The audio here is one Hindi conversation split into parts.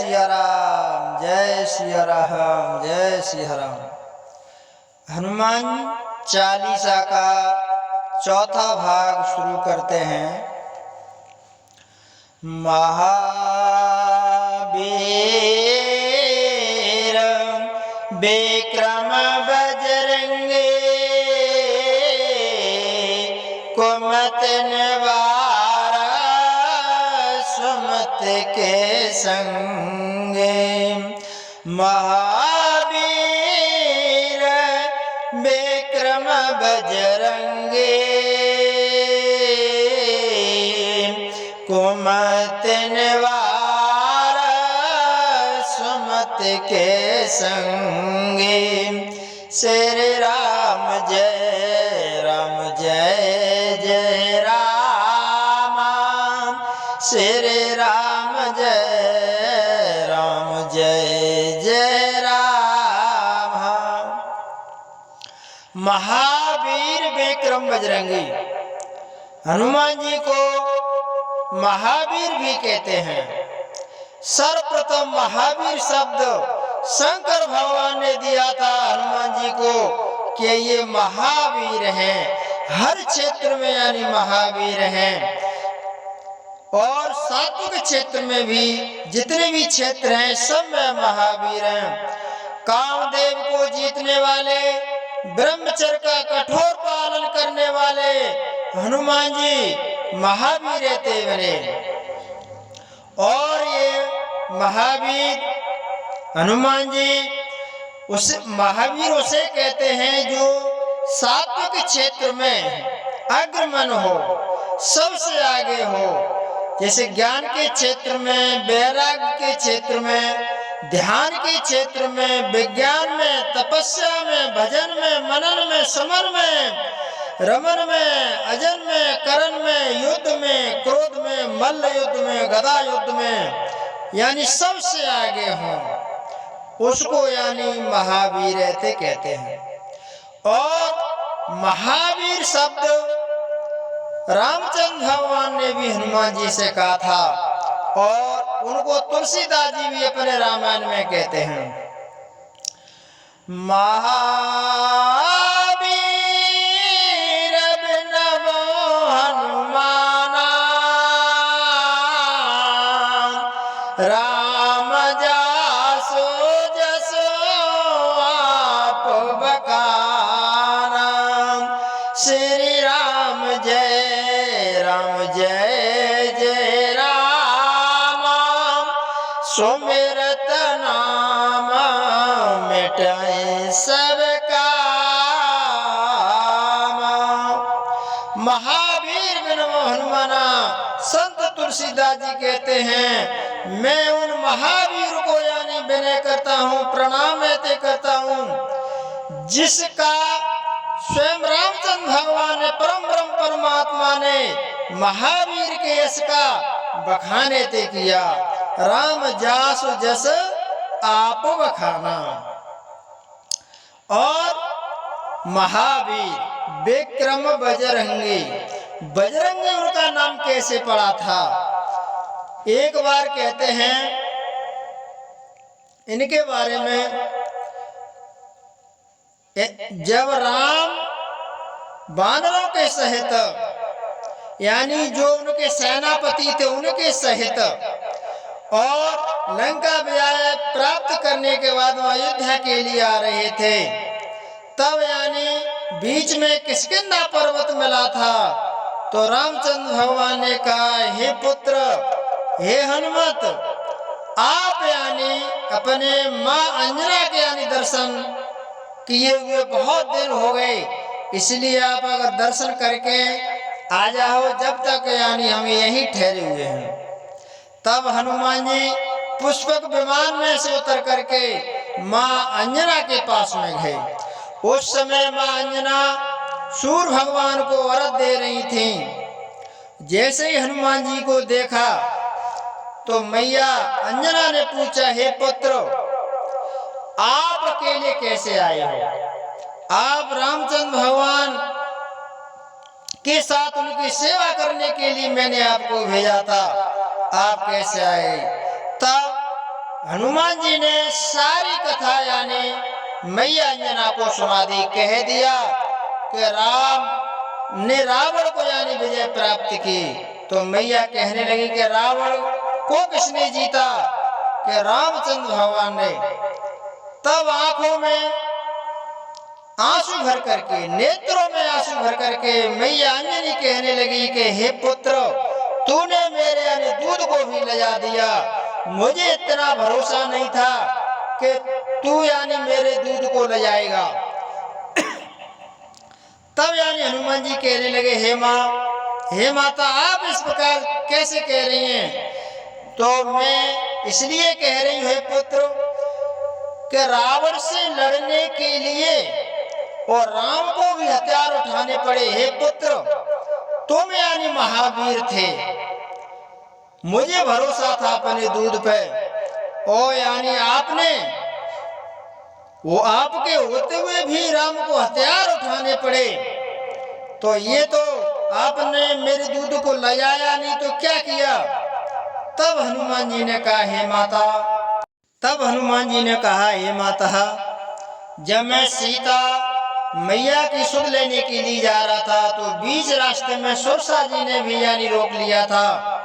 सिया राम, जय सिया राम, जय सिया राम। हनुमान चालीसा का चौथा भाग शुरू करते हैं। महावीर विक्रम बजरंगी, कुमत निवारा सुमत के संगे। महावीर विक्रम बजरंगी, कुमत निवारा सुमत के संगे। श्री राम जय राम, जय जय राम। श्री राम जय राम, जय जय राम। महावीर विक्रम बजरंगी, हनुमान जी को महावीर भी कहते हैं। सर्वप्रथम महावीर शब्द शंकर भगवान ने दिया था हनुमान जी को कि ये महावीर हैं, हर क्षेत्र में यानी महावीर हैं। और सात्विक क्षेत्र में भी जितने भी क्षेत्र हैं सब में महावीर हैं। कामदेव को जीतने वाले, ब्रह्मचर्य का कठोर पालन करने वाले हनुमान जी महावीर थे बने। और ये महावीर हनुमान जी उस महावीर उसे कहते हैं जो सात्विक क्षेत्र में अग्रमन हो, सबसे आगे हो। जैसे ज्ञान के क्षेत्र में, वैराग्य के क्षेत्र में, ध्यान के क्षेत्र में, विज्ञान में, तपस्या में, भजन में, मनन में, समर में, रमन में, अजन में, करण में, युद्ध में, क्रोध में, मल्ल युद्ध में, गदा युद्ध में, यानी सबसे आगे हो, उसको यानी महावीर ऐसे कहते हैं। और महावीर शब्द रामचंद्र भगवान ने भी हनुमान जी से कहा था और उनको तुलसीदास जी भी अपने रामायण में कहते हैं। महावीर बिनवो हनुमाना, राम जासो जसो आप बखाना। श्री राम जय राम, जय जय राम। सुमिरत नाम मिटाए सब काम। महावीर बिनवो हनुमाना, संत तुलसीदास जी कहते हैं मैं उन महावीर को यानी विनय करता हूँ, प्रणाम ऐसे करता हूँ जिसका स्वयं रामचंद्र भगवान ने, परम ब्रह्म परमात्मा ने महावीर के यश का बखाने ते किया। राम जासु जस आप बखाना। और महावीर विक्रम बजरंगी, बजरंगी उनका नाम कैसे पड़ा था? एक बार कहते हैं इनके बारे में, जब राम वानरों के सहित यानी जो उनके सेनापति थे उनके सहित और लंका विजय प्राप्त करने के बाद अयोध्या के लिए आ रहे थे, तब यानी बीच में किष्किंधा पर्वत मिला था। तो रामचंद्र भगवान ने कहा हे पुत्र, हे हनुमत, आप यानी अपने माँ अंजना के यानी दर्शन किए हुए बहुत दिन हो गए, इसलिए आप अगर दर्शन करके आ जाओ, जब तक यानी हम यहीं ठहरे हुए हैं। तब हनुमान जी पुष्पक विमान में से उतर करके माँ अंजना के पास में गए। उस समय माँ अंजना सूर्य भगवान को वरद दे रही थी। जैसे ही हनुमान जी को देखा तो मैया अंजना ने पूछा हे पुत्र, आप अकेले कैसे आए हो? आप रामचंद्र भगवान के साथ उनकी सेवा करने के लिए मैंने आपको भेजा था, आप कैसे आए? तब हनुमान जी ने सारी कथा यानी मैया अंजना को सुना दी। कह दिया कि राम ने रावण को यानी विजय प्राप्त की। तो मैया कहने लगी कि रावण को किसने जीता? कि रामचंद्र भगवान ने। तब आंखों में आंसू भर करके, नेत्रों में आंसू भर करके मैया अंजनी कहने लगी कि हे पुत्र, तूने मेरे यानी दूध को भी ले जा दिया। मुझे इतना भरोसा नहीं था कि तू यानी मेरे दूध को ले जाएगा। तब यानी हनुमान जी कहने लगे, हे माता, आप इस प्रकार कैसे कह रही हैं? तो मैं इसलिए कह रही हूँ हे पुत्र कि रावण से लड़ने के लिए और राम को भी हथियार उठाने पड़े। हे पुत्र, तुम यानी महावीर थे, मुझे भरोसा था अपने दूध पे, और यानी आपने वो आपके होते हुए भी राम को हथियार उठाने पड़े। तो ये तो आपने मेरे दूध को ले जाया नहीं तो क्या किया? तब हनुमान जी ने कहा, हे माता, जब मैं सीता मैया की सुध लेने के लिए जा रहा था तो बीच रास्ते में सुरसा जी ने भी यानी रोक लिया था।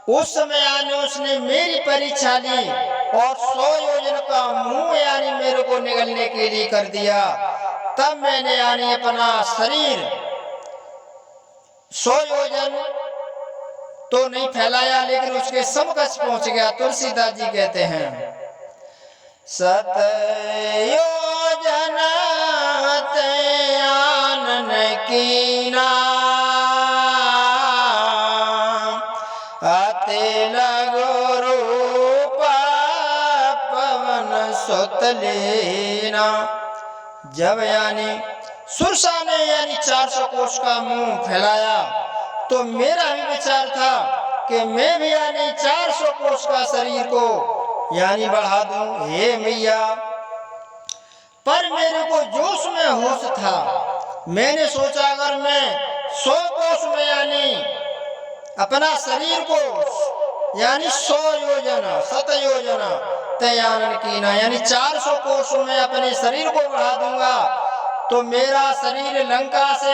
उस समय यानी उसने मेरी परीक्षा ली और 100 योजन का मुंह यानी मेरे को निगलने के लिए कर दिया। तब मैंने यानी अपना शरीर 100 योजन तो नहीं फैलाया, लेकिन उसके समकक्ष पहुंच गया। तुलसीदास जी कहते हैं, 7 योजन आनन कीना, आते लगो रूपा पवन सुत लेना। जब यानी सुरसा ने यानी 400 कोष का मुंह फैलाया तो मेरा भी विचार था कि मैं भी यानी 400 कोष का शरीर को यानी बढ़ा दूं, हे मैया। पर मेरे को जोश में होश था। मैंने सोचा अगर मैं 100 कोष में यानी अपना शरीर को यानी 100 योजना 7 योजना तयानन कीना यानी 400 कोष में अपने शरीर को बढ़ा दूंगा तो मेरा शरीर लंका से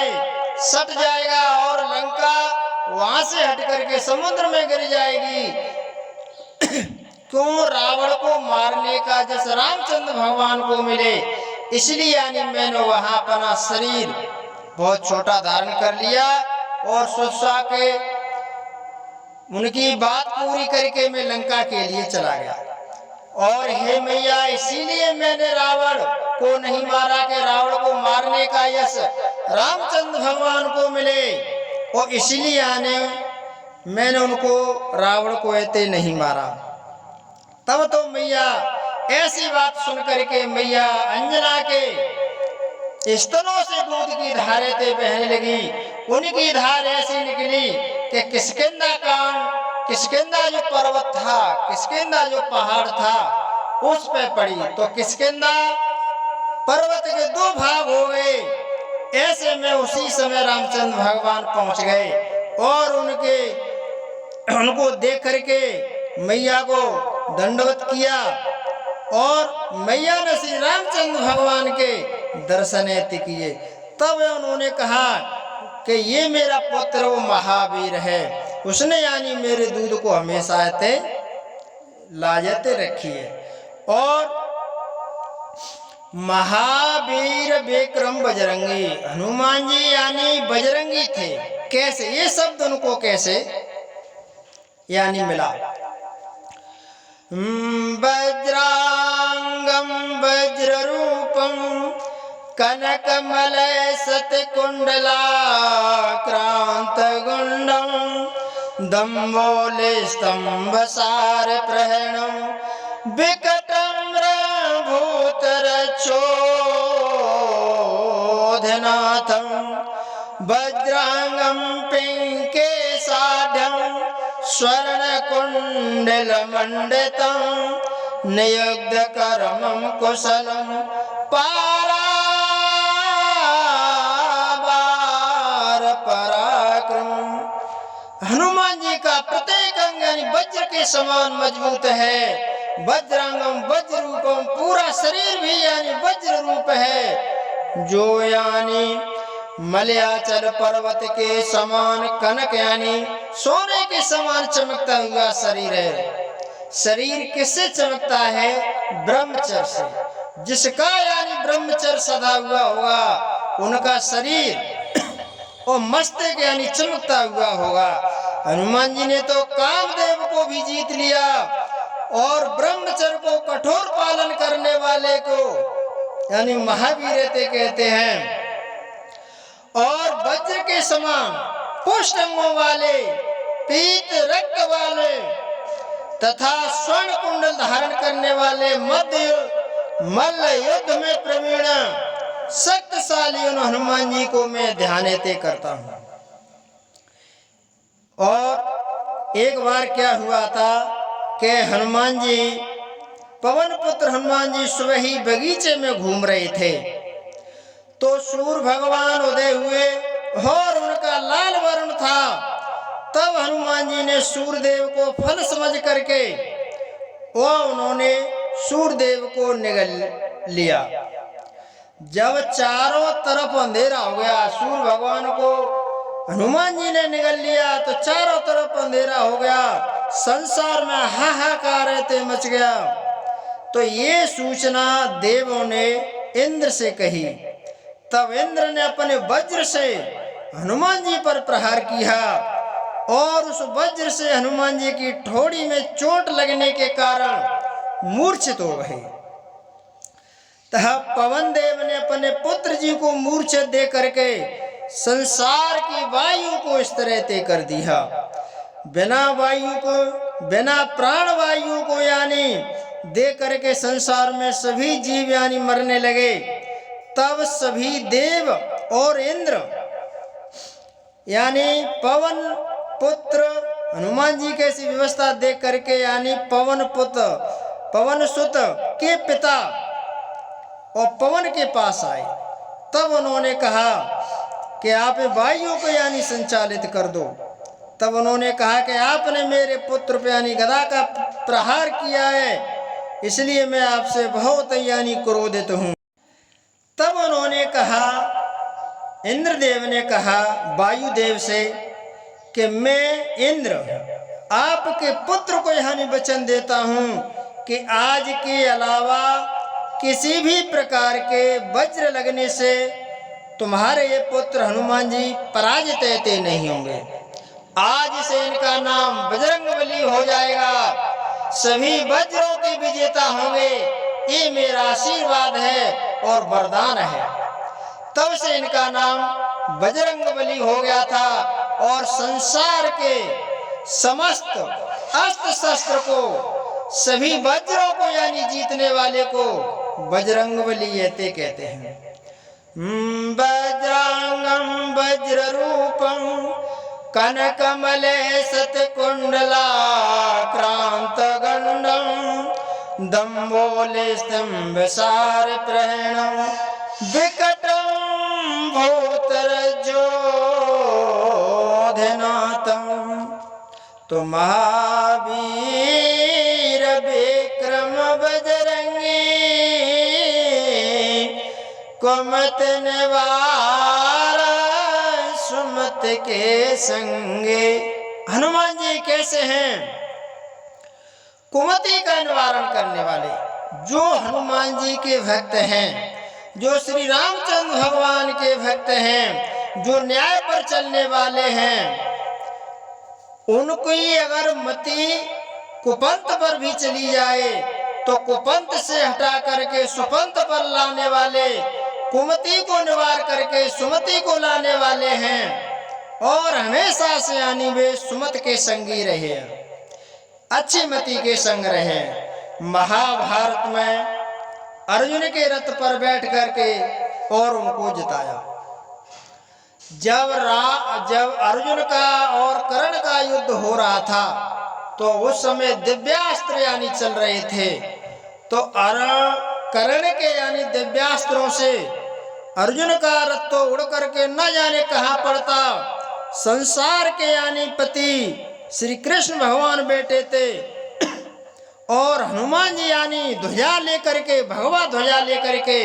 सट जाएगा और लंका वहां से हट करके समुद्र में गिर जाएगी। क्यों? रावण को मारने का जस रामचंद्र भगवान को मिले, इसलिए यानी मैंने वहां अपना शरीर बहुत छोटा धारण कर लिया और सुरसा के उनकी बात पूरी करके मैं लंका के लिए चला गया। और हे मैया, इसीलिए मैंने रावण को नहीं मारा कि रावण को मारने का यश रामचंद्र भगवान को मिले, और इसलिए आने मैंने उनको रावण को ऐसे नहीं मारा। तब तो मैया ऐसी बात सुन करके मैया अंजना के स्तनों से दूध की धारें बहने लगी। उनकी धार ऐसी निकली कि किष्किंधा जो पर्वत था, किष्किंधा जो पहाड़ था उस पे पड़ी। तो किष्किंधा पर्वत के 2 भाग हो गए। ऐसे में उसी समय रामचंद्र भगवान पहुंच गए और उनको देख करके मैया को दंडवत किया और मैया ने श्री रामचंद्र भगवान के दर्शन किए। तब उन्होंने कहा कि ये मेरा पुत्र वो महावीर है, उसने यानी मेरे दूध को हमेशा लाजते रखी है। और महावीर विक्रम बजरंगी, हनुमान जी यानी बजरंगी थे। कैसे ये शब्द उनको कैसे यानी मिला? वज्रांगम वज्ररूपम कनकमलय सतकुंडलाक्रांत गुंडम दम्बोले स्तंभसार प्रहरणम विकटम भूतरक्षोधनाथम वज्रांगम पिंके साढ़म स्वर्णकुंडलमंडितं नियुक्त कर्मं कुशलं पारावार पराक्रम। हनुमान जी का प्रत्येक अंग यानी वज्र के समान मजबूत है वज्रांगम वज्र रूपम, पूरा शरीर भी यानी वज्र रूप है, जो यानी मलयाचल पर्वत के समान, कनक यानी सोने के समान चमकता हुआ शरीर है। शरीर किससे चमकता है? ब्रह्मचर्य से। जिसका यानी ब्रह्मचर्य सदा हुआ होगा उनका शरीर और मस्तक यानी चमकता हुआ होगा। हनुमान जी ने तो कामदेव को भी जीत लिया और ब्रह्मचर्य को कठोर पालन करने वाले को यानी महावीर कहते हैं। और वज्र के समान पुष्ट अंगों वाले, पीत रक्त वाले तथा स्वर्ण कुंडल धारण करने वाले, मल्ल युद्ध में प्रवीण शक्तिशाली उन हनुमान जी को मैं ध्यानते करता हूँ। और एक बार क्या हुआ था कि हनुमान जी, पवन पुत्र हनुमान जी सुबह ही बगीचे में घूम रहे थे, तो सूर्य भगवान उदय हुए और उनका लाल वर्ण था। तब हनुमान जी ने सूर्यदेव को फल समझ करके उन्होंने सूर्यदेव को निगल लिया। जब चारों तरफ अंधेरा हो गया, सूर्य भगवान को हनुमान जी ने निगल लिया तो चारों तरफ अंधेरा हो गया, संसार में हाहाकार मच गया। तो ये सूचना देवों ने इंद्र से कही। तब इंद्र ने अपने वज्र से हनुमान जी पर प्रहार किया और उस वज्र से हनुमान जी की ठोड़ी में चोट लगने के कारण मूर्छित हो गए। तब पवन देव ने अपने पुत्र जी को मूर्छित दे करके संसार की वायु को इस तरह तय कर दिया। बिना वायु को, बिना प्राण वायु को यानी दे करके संसार में सभी जीव यानी मरने लगे। तब सभी देव और इंद्र यानी पवन पुत्र हनुमान जी की ऐसी व्यवस्था देख करके यानी पवन पुत्र, पवन सुत के पिता और पवन के पास आए। तब उन्होंने कहा कि आप वायु को यानी संचालित कर दो। तब उन्होंने कहा कि आपने मेरे पुत्र पे यानी गदा का प्रहार किया है, इसलिए मैं आपसे बहुत यानी क्रोधित हूँ। तब उन्होंने कहा, इंद्रदेव ने कहा वायुदेव से कि मैं इंद्र आपके पुत्र को यानी वचन देता हूँ कि आज के अलावा किसी भी प्रकार के वज्र लगने से तुम्हारे ये पुत्र हनुमान जी पराजित नहीं होंगे। आज से इनका नाम बजरंगबली हो जाएगा, सभी वज्रों के विजेता होंगे। ये मेरा आशीर्वाद है और वरदान है। तब से इनका नाम बजरंगबली हो गया था और संसार के समस्त अस्त्र शस्त्र को, सभी वज्रों को यानी जीतने वाले को बजरंगबली कहते हैं। वज्रांगम वज्र रूपम कनकमले सतकुंडला क्रांत गंडम दम्बोले स्तंभ सार प्रहणम विकटम भूतरजो धिनातम। तो महावीर विक्रम बजरंगी कुमत निवार सुमत के संगे। हनुमान जी कैसे हैं? कुमति का निवारण करने वाले, जो हनुमान जी के भक्त हैं, जो श्री रामचंद्र भगवान के भक्त हैं, जो न्याय पर चलने वाले हैं, उनकी अगर मति कुपंथ पर भी चली जाए तो कुपंथ से हटा करके सुपंथ पर लाने वाले, कुमति को निवार करके सुमति को लाने वाले हैं और हमेशा से यानी वे सुमत के संगी रहे, अच्छी मति के संग रहे। महाभारत में अर्जुन के रथ पर बैठ करके और उनको जिताया। जब अर्जुन का और कर्ण का युद्ध हो रहा था तो उस समय दिव्यास्त्र यानी चल रहे थे। तो कर्ण के यानी दिव्यास्त्रों से अर्जुन का रथ तो उड़ करके न जाने कहाँ पड़ता। संसार के यानी पति श्री कृष्ण भगवान बैठे थे और हनुमान जी यानी ध्वजा लेकर के, भगवा ध्वजा लेकर के,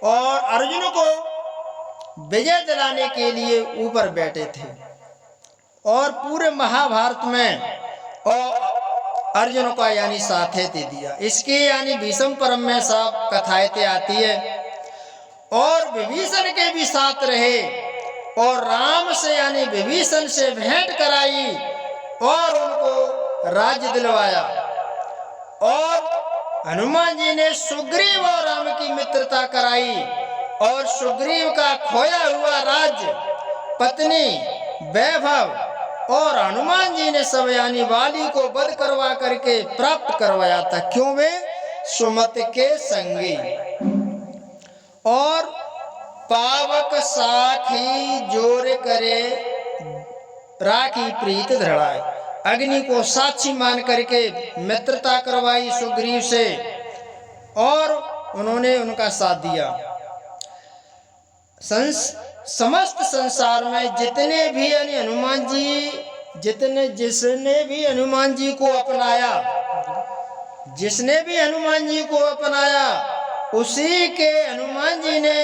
और अर्जुन को विजय दिलाने के लिए ऊपर बैठे थे। और पूरे महाभारत में और अर्जुन का यानी साथे दे दिया। इसके यानी भीष्म पर्व में सब कथाएं आती है। और विभीषण के भी साथ रहे और राम से यानी विभीषण से भेंट कराई और उनको राज्य दिलवाया। और हनुमान जी ने सुग्रीव और राम की मित्रता कराई और सुग्रीव का खोया हुआ राज्य, पत्नी, वैभव और हनुमान जी ने सब यानी वाली को वध करवा करके प्राप्त करवाया था। क्यों? वे सुमति के संगी। और पावक साखी जोर करे राखी प्रीत दृढ़ाए, अग्नि को साक्षी मान करके मित्रता करवाई सुग्रीव से और उन्होंने उनका साथ दिया। समस्त संसार में जितने भी यानी हनुमान जी, जिसने भी हनुमान जी को अपनाया, जिसने भी हनुमान जी को अपनाया, उसी के हनुमान जी ने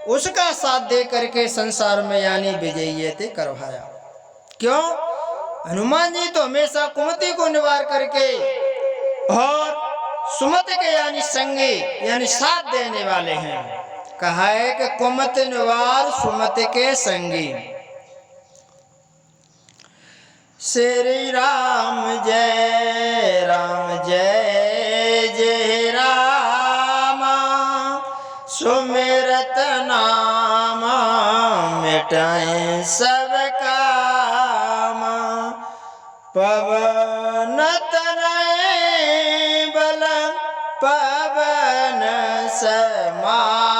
उसका साथ दे करके संसार में यानी विजयी करवाया। क्यों? हनुमान जी तो हमेशा कुमति को निवार करके और सुमति के यानी संगी यानी साथ देने वाले हैं। कहा है कि कुमति निवार सुमति के संगी। श्री राम जय जय राम, सुमिरत नाम मिटाए सब काम, पवन तनय बल पवन समान,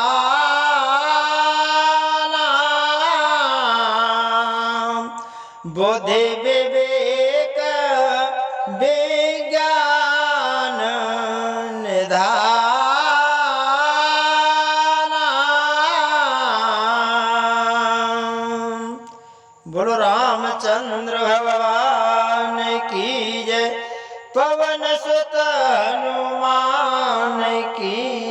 बुद्धि विवेक विज्ञान निधान, बोलो रामचंद्र भगवान की जय, पवन सुत हनुमान की